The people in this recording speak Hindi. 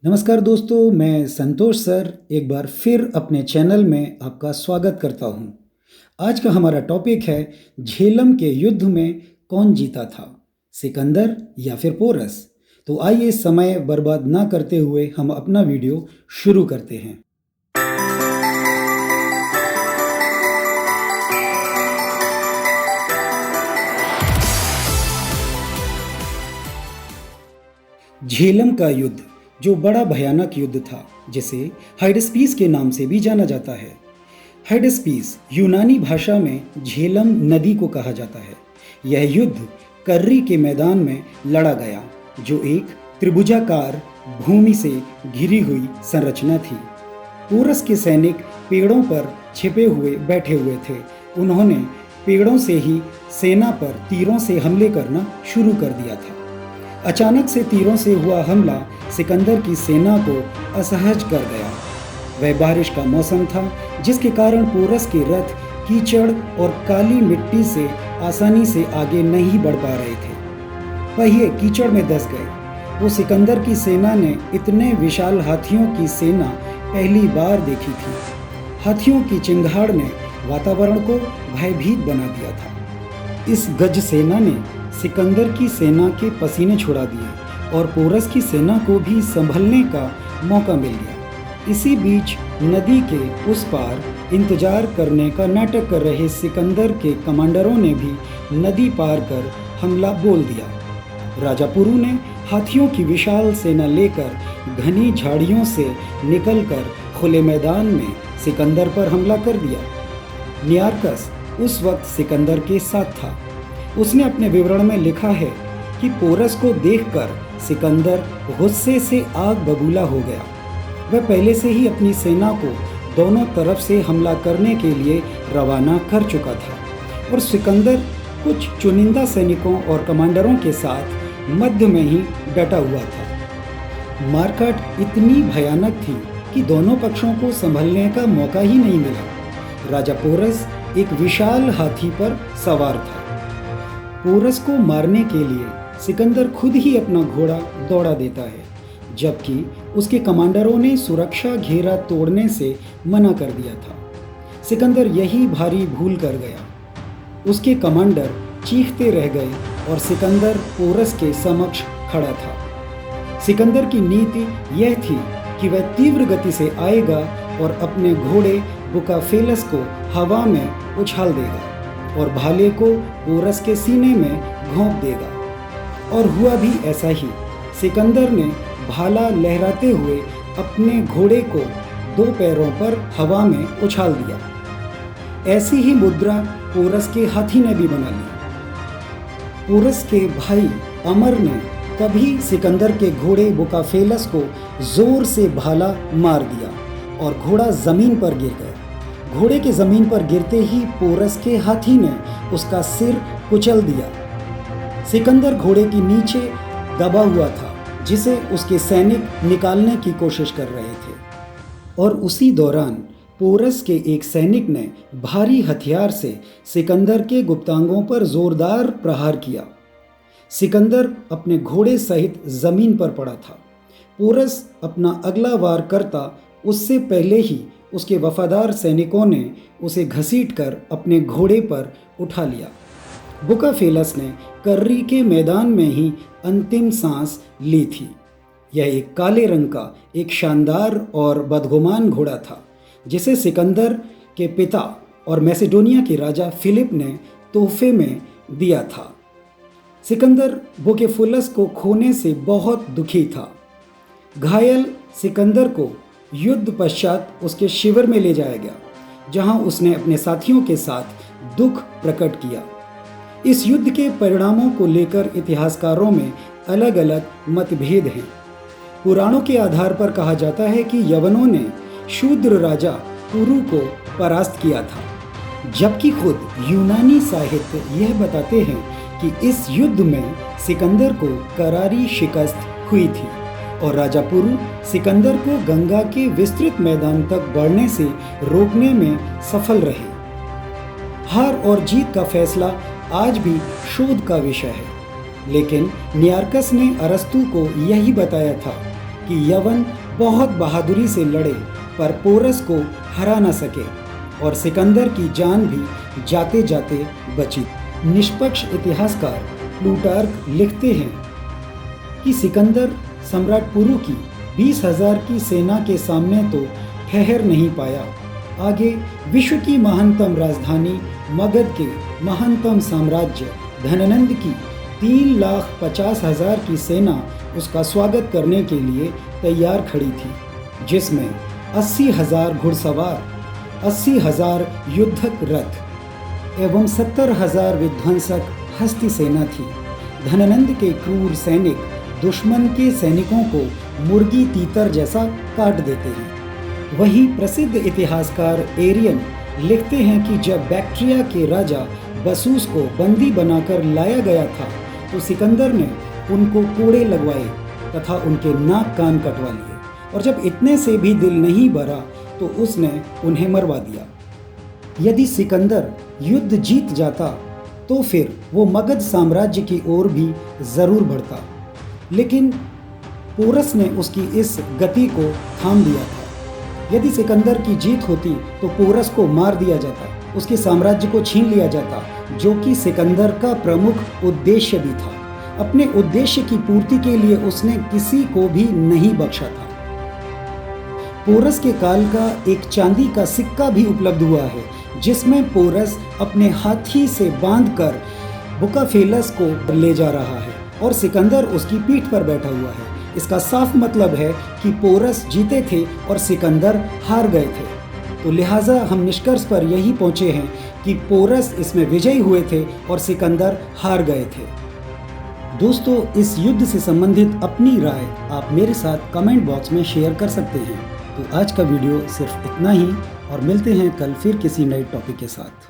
नमस्कार दोस्तों, मैं संतोष सर एक बार फिर अपने चैनल में आपका स्वागत करता हूं। आज का हमारा टॉपिक है झेलम के युद्ध में कौन जीता था, सिकंदर या फिर पोरस। तो आइए समय बर्बाद ना करते हुए हम अपना वीडियो शुरू करते हैं। झेलम का युद्ध जो बड़ा भयानक युद्ध था, जिसे हाइडेस्पीस के नाम से भी जाना जाता है। हाइडेस्पीस यूनानी भाषा में झेलम नदी को कहा जाता है। यह युद्ध कर्री के मैदान में लड़ा गया, जो एक त्रिभुजाकार भूमि से घिरी हुई संरचना थी। पोरस के सैनिक पेड़ों पर छिपे हुए बैठे हुए थे। उन्होंने पेड़ों से ही सेना पर तीरों से हमले करना शुरू कर दिया था। अचानक से तीरों से हुआ हमला सिकंदर की सेना को असहज कर गया। वह बारिश का मौसम था, जिसके कारण पोरस के रथ कीचड़ और काली मिट्टी से आसानी से आगे नहीं बढ़ पा रहे थे। पहिए कीचड़ में धंस गए। वो सिकंदर की सेना ने इतने विशाल हाथियों की सेना पहली बार देखी थी। हाथियों की चिंगाड़ ने वातावरण को भयभीत बना दिया था। इस गज सेना ने सिकंदर की सेना के पसीने छुड़ा दिए और पोरस की सेना को भी संभलने का मौका मिल गया। इसी बीच नदी के उस पार इंतजार करने का नाटक कर रहे सिकंदर के कमांडरों ने भी नदी पार कर हमला बोल दिया। राजा पुरु ने हाथियों की विशाल सेना लेकर घनी झाड़ियों से निकलकर खुले मैदान में सिकंदर पर हमला कर दिया। नियार्कस उस वक्त सिकंदर के साथ था। उसने अपने विवरण में लिखा है कि पोरस को देखकर सिकंदर गुस्से से आग बबूला हो गया। वह पहले से ही अपनी सेना को दोनों तरफ से हमला करने के लिए रवाना कर चुका था और सिकंदर कुछ चुनिंदा सैनिकों और कमांडरों के साथ मध्य में ही डटा हुआ था। मारकाट इतनी भयानक थी कि दोनों पक्षों को संभलने का मौका ही नहीं मिला। राजा पोरस एक विशाल हाथी पर सवार था। पोरस को मारने के लिए सिकंदर खुद ही अपना घोड़ा दौड़ा देता है, जबकि उसके कमांडरों ने सुरक्षा घेरा तोड़ने से मना कर दिया था। सिकंदर यही भारी भूल कर गया। उसके कमांडर चीखते रह गए और सिकंदर पोरस के समक्ष खड़ा था। सिकंदर की नीति यह थी कि वह तीव्र गति से आएगा और अपने घोड़े बुकाफेलस को हवा में उछाल देगा और भाले को पोरस के सीने में घोंप देगा। और हुआ भी ऐसा ही। सिकंदर ने भाला लहराते हुए अपने घोड़े को दो पैरों पर हवा में उछाल दिया। ऐसी ही मुद्रा पोरस के हाथी ने भी बना ली। पोरस के भाई अमर ने तभी सिकंदर के घोड़े बुकाफेलस को जोर से भाला मार दिया और घोड़ा जमीन पर गिर गया। घोड़े के जमीन पर गिरते ही पोरस के हाथी ने उसका सिर कुचल दिया। सिकंदर घोड़े के नीचे दबा हुआ था, जिसे उसके सैनिक निकालने की कोशिश कर रहे थे। और उसी दौरान पोरस के एक सैनिक ने भारी हथियार से सिकंदर के गुप्तांगों पर जोरदार प्रहार किया। सिकंदर अपने घोड़े सहित जमीन पर पड़ा था। पोरस अपना अगला वार करता उससे पहले ही उसके वफादार सैनिकों ने उसे घसीटकर अपने घोड़े पर उठा लिया। बुकाफेलस ने कर्री के मैदान में ही अंतिम सांस ली थी। यह एक काले रंग का एक शानदार और बदगुमान घोड़ा था, जिसे सिकंदर के पिता और मैसेडोनिया के राजा फिलिप ने तोहफे में दिया था। सिकंदर बुकेफुलस को खोने से बहुत दुखी था। घायल सिकंदर को युद्ध पश्चात उसके शिविर में ले जाया गया, जहां उसने अपने साथियों के साथ दुख प्रकट किया। इस युद्ध के परिणामों को लेकर इतिहासकारों में अलग अलग मतभेद हैं। पुराणों के आधार पर कहा जाता है कि यवनों ने शूद्र राजा पुरु को परास्त किया था, जबकि खुद यूनानी साहित्य यह बताते हैं कि इस युद्ध में सिकंदर को करारी शिकस्त हुई थी और राजा पुरु सिकंदर को गंगा के विस्तृत मैदान तक बढ़ने से रोकने में सफल रहे। हार और जीत का फैसला आज भी शोध का विषय है, लेकिन नियार्कस ने अरस्तु को यही बताया था कि यवन बहुत बहादुरी से लड़े पर पोरस को हरा न सके और सिकंदर की जान भी जाते जाते बची। निष्पक्ष इतिहासकार प्लूटार्क लिखते हैं कि सिकंदर सम्राट पुरु की 20,000 की सेना के सामने तो ठहर नहीं पाया। आगे विश्व की महानतम राजधानी मगध के महानतम साम्राज्य धननंद की 3,50,000 की सेना उसका स्वागत करने के लिए तैयार खड़ी थी, जिसमें 80,000 घुड़सवार, 80,000 युद्धक रथ एवं 70,000 विध्वंसक हस्ती सेना थी। धननंद के क्रूर सैनिक दुश्मन के सैनिकों को मुर्गी तीतर जैसा काट देते हैं। वही प्रसिद्ध इतिहासकार एरियन लिखते हैं कि जब बैक्ट्रिया के राजा बसूस को बंदी बनाकर लाया गया था तो सिकंदर ने उनको कोड़े लगवाए तथा उनके नाक कान कटवा लिए, और जब इतने से भी दिल नहीं भरा तो उसने उन्हें मरवा दिया। यदि सिकंदर युद्ध जीत जाता तो फिर वो मगध साम्राज्य की ओर भी जरूर बढ़ता, लेकिन पोरस ने उसकी इस गति को थाम दिया था। यदि सिकंदर की जीत होती तो पोरस को मार दिया जाता, उसके साम्राज्य को छीन लिया जाता, जो कि सिकंदर का प्रमुख उद्देश्य भी था। अपने उद्देश्य की पूर्ति के लिए उसने किसी को भी नहीं बख्शा था। पोरस के काल का एक चांदी का सिक्का भी उपलब्ध हुआ है, जिसमें पोरस अपने हाथी से बांधकर बुकाफेलस को ले जा रहा है और सिकंदर उसकी पीठ पर बैठा हुआ है। इसका साफ मतलब है कि पोरस जीते थे और सिकंदर हार गए थे। तो लिहाजा हम निष्कर्ष पर यही पहुंचे हैं कि पोरस इसमें विजयी हुए थे और सिकंदर हार गए थे। दोस्तों, इस युद्ध से संबंधित अपनी राय आप मेरे साथ कमेंट बॉक्स में शेयर कर सकते हैं। तो आज का वीडियो सिर्फ इतना ही, और मिलते हैं कल फिर किसी नए टॉपिक के साथ।